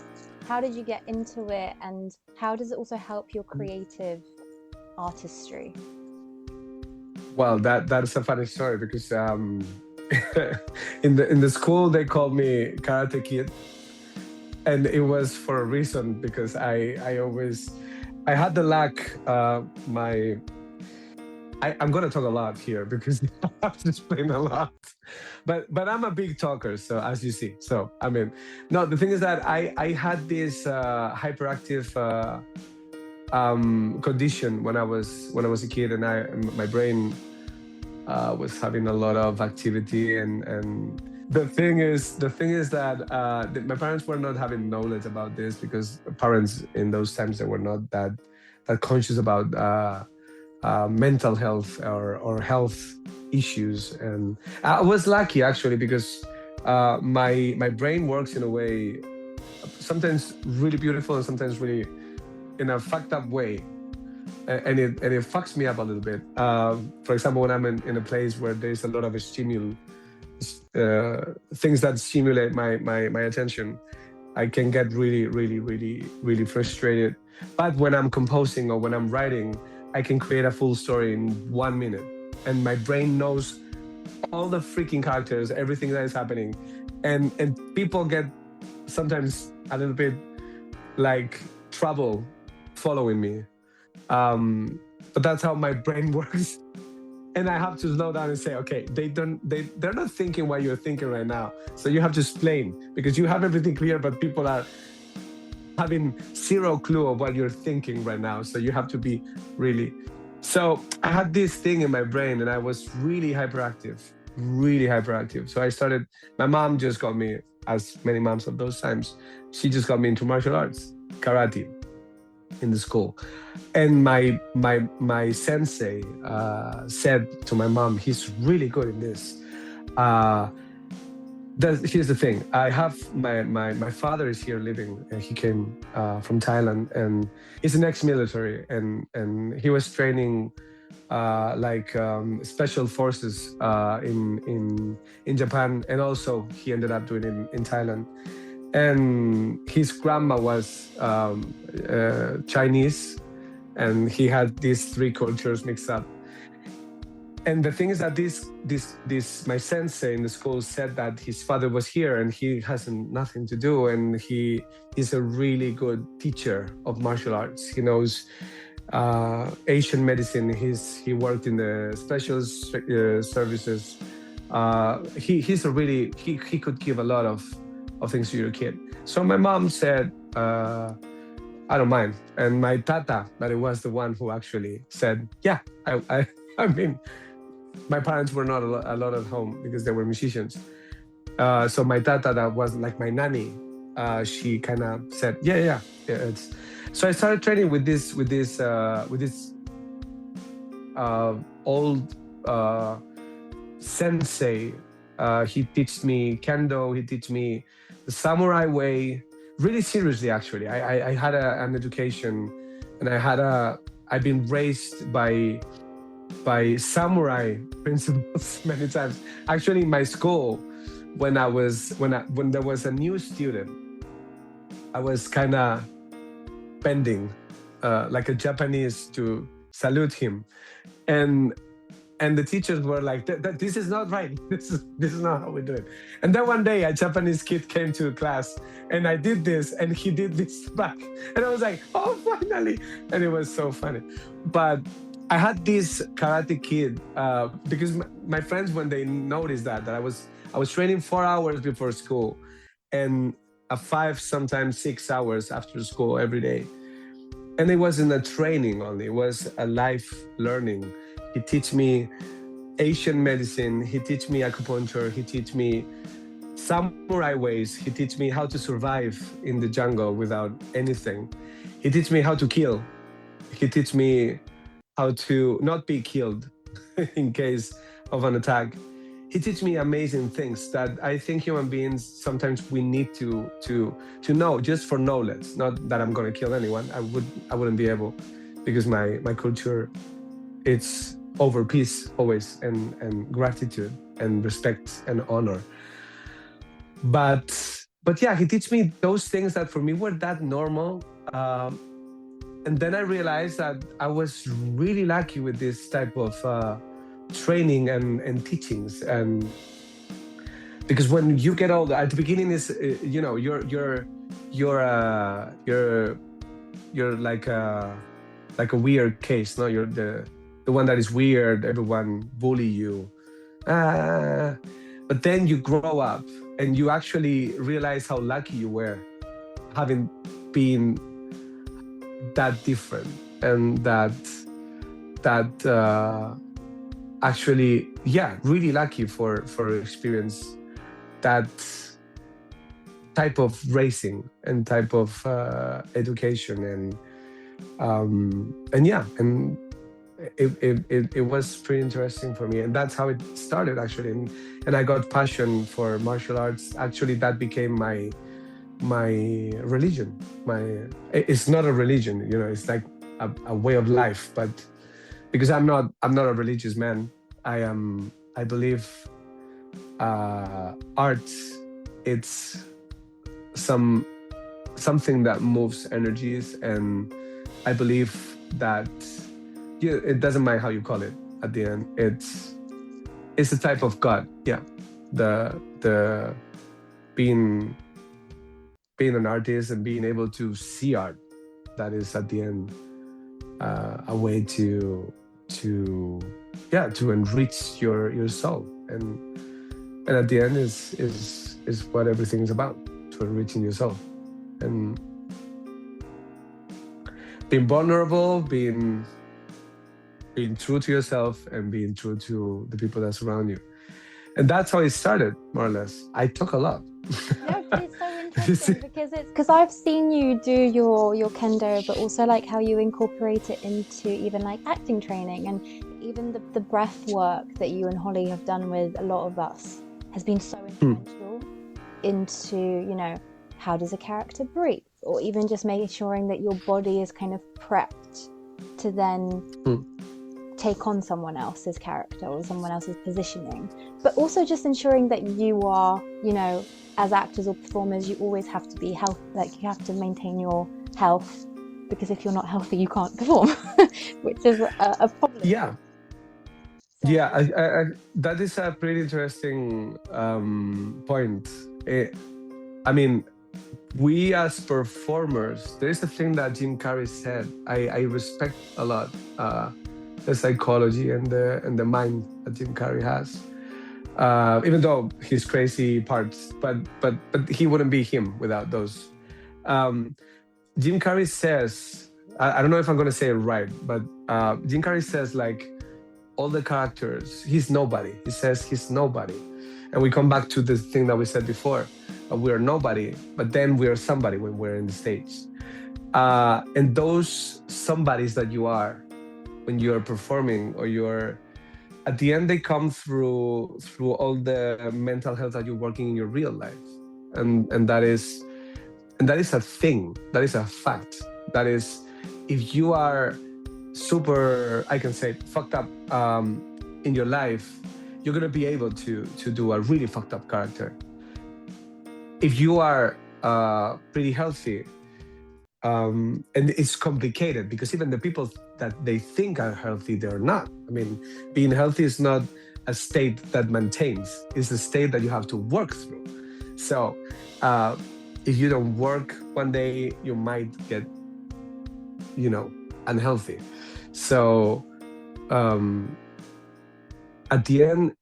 how did you get into it, and how does it also help your creative artistry? Well, that's a funny story, because in the school they called me Karate Kid, and it was for a reason, because I had the luck. I'm gonna talk a lot here because I have to explain a lot. But I'm a big talker, so as you see. So I mean, no, the thing is that I had this hyperactive condition when I was a kid, and my brain was having a lot of activity, and the thing is that my parents were not having knowledge about this, because parents in those times, they were not that conscious about mental health or health issues. And I was lucky, actually, because my brain works in a way sometimes really beautiful and sometimes really in a fucked up way, and it fucks me up a little bit. For example, when I'm in a place where there's a lot of things that stimulate my attention, I can get really frustrated. But when I'm composing or when I'm writing, I can create a full story in 1 minute, and my brain knows all the freaking characters, everything that is happening, and people get sometimes a little bit like trouble following me. But that's how my brain works. And I have to slow down and say, okay, they're not thinking what you're thinking right now. So you have to explain, because you have everything clear, but people are having zero clue of what you're thinking right now. So you have to be really. So I had this thing in my brain, and I was really hyperactive. So I started, my mom just got me, as many moms of those times, she just got me into martial arts, karate, in the school. And my sensei said to my mom, he's really good in this. Here's the thing. I have my father is here living. He came from Thailand, and he's an ex-military, and he was training special forces in Japan, and also he ended up doing it in Thailand. And his grandma was Chinese, and he had these three cultures mixed up. And the thing is that this my sensei in the school said that his father was here and he has nothing to do, and he is a really good teacher of martial arts. He knows Asian medicine. He worked in the special services. He's a really he could give a lot of things to your kid. So my mom said, I don't mind. And my tata, that it was the one who actually said, yeah, I mean, my parents were not a lot at home because they were musicians. So my tata, that was like my nanny, she kind of said, yeah. So I started training with this old sensei. He teach me Kendo. He teach me the samurai way, really seriously. Actually, I had an education, and I've been raised by samurai principles many times. Actually, in my school, when there was a new student, I was kind of bending like a Japanese to salute him, and the teachers were like, this is not right. This is not how we do it. And then one day a Japanese kid came to class, and I did this, and he did this back, and I was like, oh, finally. And it was so funny. But I had this karate kid because my friends, when they noticed that I was training 4 hours before school and 5, sometimes 6 hours after school every day. And it wasn't a training only, it was a life learning. He teach me Asian medicine, he teach me acupuncture, he teach me samurai ways, he teach me how to survive in the jungle without anything. He teach me how to kill. He teach me how to not be killed in case of an attack. He teach me amazing things that I think human beings, sometimes we need to know, just for knowledge. Not that I'm gonna kill anyone. I wouldn't be able, because my culture, it's over peace always, and gratitude and respect and honor. But yeah, he teach me those things that for me were that normal. And then I realized that I was really lucky with this type of training and teachings. And because when you get older, at the beginning is you're like a weird case. No, the one that is weird, everyone bully you. But then you grow up and you actually realize how lucky you were having been that different, and that actually, yeah, really lucky for experience that type of racing and type of education, and yeah, and it was pretty interesting for me, and that's how it started actually, and I got passion for martial arts. Actually, that became my religion. It's not a religion, you know, it's like a way of life, but because I'm not a religious man, I believe art, it's something that moves energies, and I believe that, yeah, it doesn't matter how you call it at the end, it's a type of God. Yeah, the being an artist and being able to see art, that is at the end a way to enrich your soul, and at the end is what everything is about, to enriching your soul and being vulnerable, being true to yourself, and being true to the people that surround you. And that's how it started, more or less. I talk a lot. No, but it's so interesting because I've seen you do your Kendo, but also like how you incorporate it into even like acting training, and even the breath work that you and Holly have done with a lot of us has been so influential into, you know, how does a character breathe, or even just making sure that your body is kind of prepped to then take on someone else's character or someone else's positioning, but also just ensuring that you are, you know, as actors or performers, you always have to be healthy. Like, you have to maintain your health, because if you're not healthy, you can't perform, which is a problem. Yeah. So, Yeah, I that is a pretty interesting point. I mean, we as performers, there is a thing that Jim Carrey said. I respect a lot the psychology and the mind that Jim Carrey has. Even though his crazy parts, but he wouldn't be him without those. Jim Carrey says, I don't know if I'm going to say it right, but Jim Carrey says, like, all the characters, he's nobody. He says he's nobody. And we come back to the thing that we said before. We are nobody, but then we are somebody when we're in the stage. And those somebodies that you are when you're performing, or you're, at the end, they come through all the mental health that you're working in your real life. And that is a thing, that is a fact. That is, if you are super, I can say, fucked up in your life, you're gonna be able to do a really fucked up character. If you are pretty healthy, and it's complicated, because even the people that they think are healthy, they're not. I mean, being healthy is not a state that maintains, it's a state that you have to work through. So if you don't work one day, you might get, you know, unhealthy. So at the end,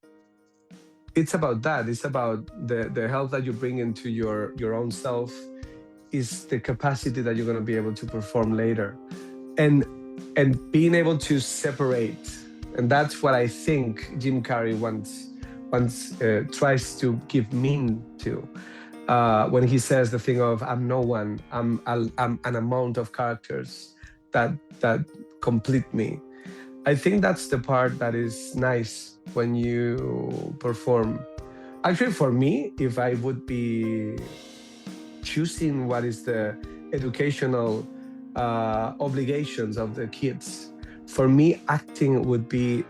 it's about that. It's about the health that you bring into your own self, is the capacity that you're going to be able to perform later, and being able to separate. And that's what I think Jim Carrey once tries to give meaning to, when he says the thing of, I'm no one, I'm an amount of characters that complete me. I think that's the part that is nice when you perform. Actually, for me, if I would be choosing what is the educational obligations of the kids, for me, acting would be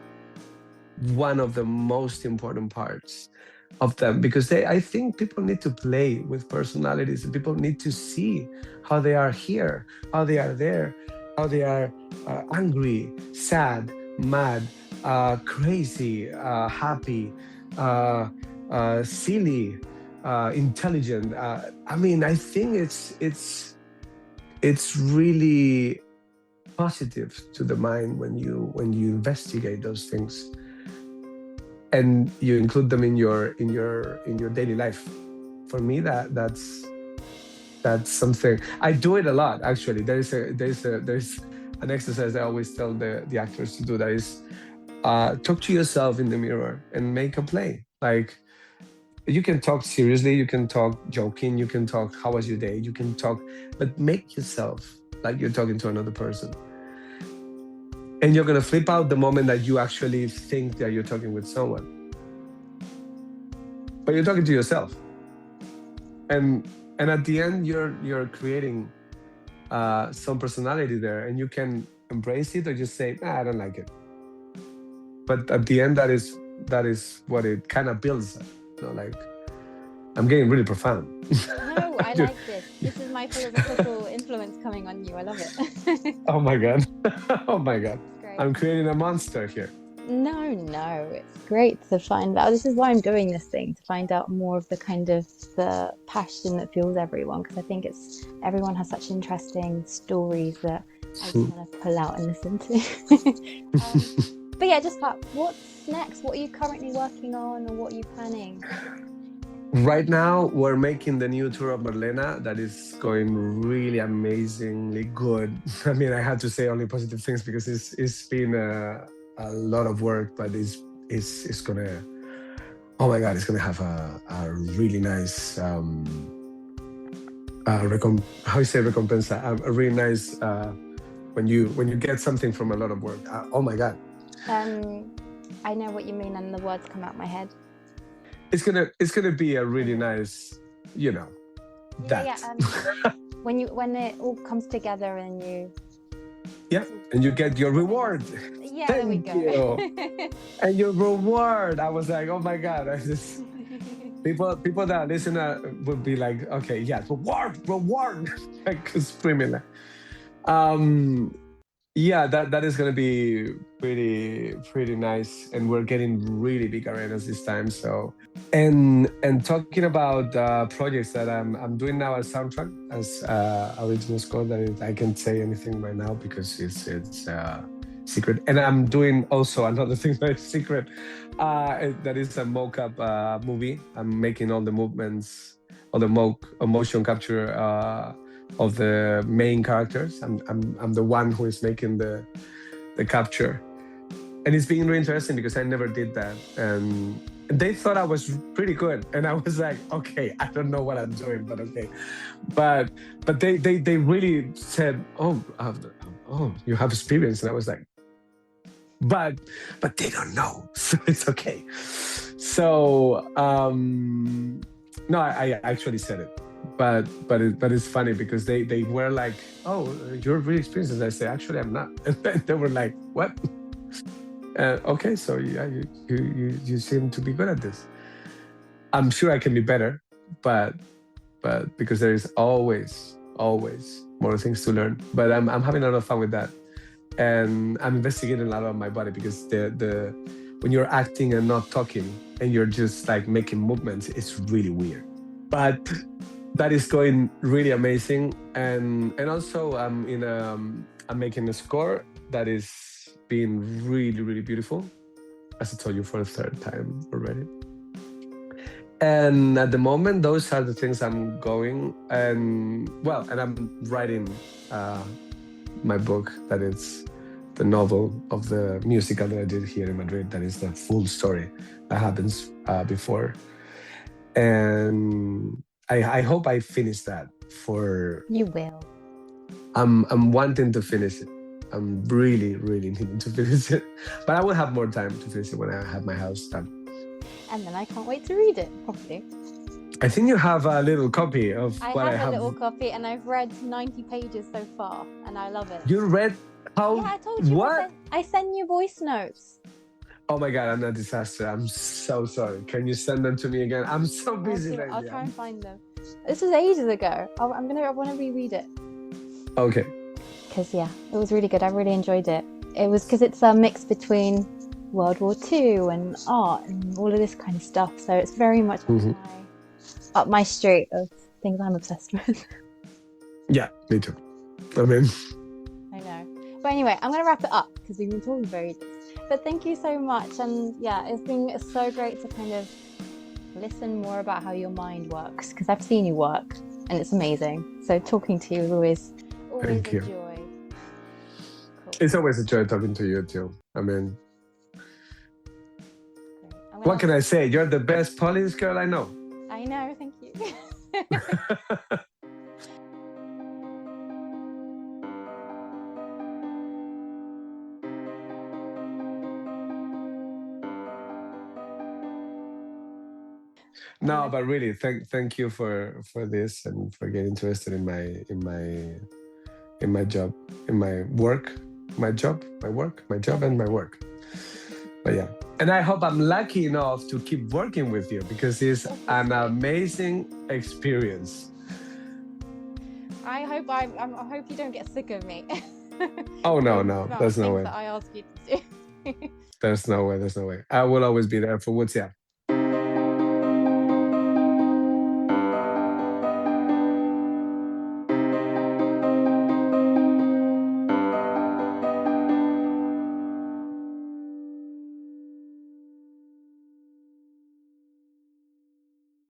one of the most important parts of them, because I think people need to play with personalities, and people need to see how they are here, how they are there, how they are angry, sad, mad, crazy, happy, silly, intelligent. I mean, I think it's really positive to the mind when you investigate those things and you include them in your daily life. For me, that's something I do it a lot. Actually, there's an exercise I always tell the actors to do, that is talk to yourself in the mirror and make a play. Like, you can talk seriously, you can talk joking, you can talk how was your day, you can talk, but make yourself like you're talking to another person. And you're gonna flip out the moment that you actually think that you're talking with someone, but you're talking to yourself. And at the end, you're creating some personality there, and you can embrace it or just say, I don't like it. But at the end, that is what it kind of builds. Like, I'm getting really profound. No, I like this. This is my philosophical influence coming on you. I love it. Oh my God. Oh my God. Great. I'm creating a monster here. No, it's great to find out. This is why I'm doing this thing, to find out more of the kind of the passion that fuels everyone, because I think everyone has such interesting stories that I just want to pull out and listen to. But yeah, just what's next? What are you currently working on, or what are you planning? Right now, we're making the new tour of Marlena that is going really amazingly good. I mean, I had to say only positive things because it's been a lot of work, but it's gonna, oh my God, it's gonna have a really nice how you say recompensa, a really nice when you get something from a lot of work. Oh my God. I know what you mean, and the words come out my head. It's gonna be a really nice, that. Yeah. When it all comes together and you. Yeah, and you get your reward. Yeah, Thank there we go. you. And your reward. I was like, oh my God. People that listen would be like, okay, yeah, reward. Like screaming. Yeah, that is gonna be pretty nice, and we're getting really big arenas this time. So, and talking about projects that I'm doing now as soundtrack, as original score. I can't say anything right now because it's secret. And I'm doing also another thing that is secret. That is a mock-up movie. I'm making all the movements, all the motion capture of the main characters. I'm the one who is making the capture, and it's been really interesting because I never did that, and they thought I was pretty good, and I was like, okay, I don't know what I'm doing, but okay, but they really said, oh, you have experience, and I was like, but they don't know, so it's okay. So no, I actually said it. But it's funny because they were like, oh, you're really experienced. And I say, actually, I'm not. And they were like, what? Okay, so yeah, you seem to be good at this. I'm sure I can be better, but because there is always more things to learn. But I'm having a lot of fun with that, and I'm investigating a lot of my body because the when you're acting and not talking and you're just like making movements, it's really weird. But that is going really amazing, and also I'm making a score that is being really beautiful, as I told you for the third time already. And at the moment, those are the things I'm going, and I'm writing my book, that is the novel of the musical that I did here in Madrid. That is the full story that happens before, and I hope I finish that for. You will. I'm wanting to finish it. I'm really needing to finish it, but I will have more time to finish it when I have my house done. And then I can't wait to read it properly. I think you have a little copy of what I have. I have a little copy, and I've read 90 pages so far, and I love it. You read how? Yeah, I told you. What? I send you voice notes. Oh my God, I'm a disaster. I'm so sorry. Can you send them to me again? I'm so busy. I'll try and find them. This was ages ago. I want to reread it. Okay. Because yeah, it was really good. I really enjoyed it. It was because it's a mix between World War II and art and all of this kind of stuff. So it's very much up my street of things I'm obsessed with. Yeah, me too. I mean, I know. But anyway, I'm going to wrap it up because we've been talking for ages. But thank you so much. And yeah, it's been so great to kind of listen more about how your mind works, because I've seen you work and it's amazing. So talking to you is always Thank a you. joy. Cool. It's always a joy talking to you too. I mean, Great. what can I say? You're the best Polish girl I know. I know, thank you. No, but really, thank you for this and for getting interested in my job, in my work, my job, and my work. But yeah, and I hope I'm lucky enough to keep working with you, because it's an amazing experience. I hope you don't get sick of me. Oh no, there's no way. That I ask you to do. There's no way. I will always be there for Łucja.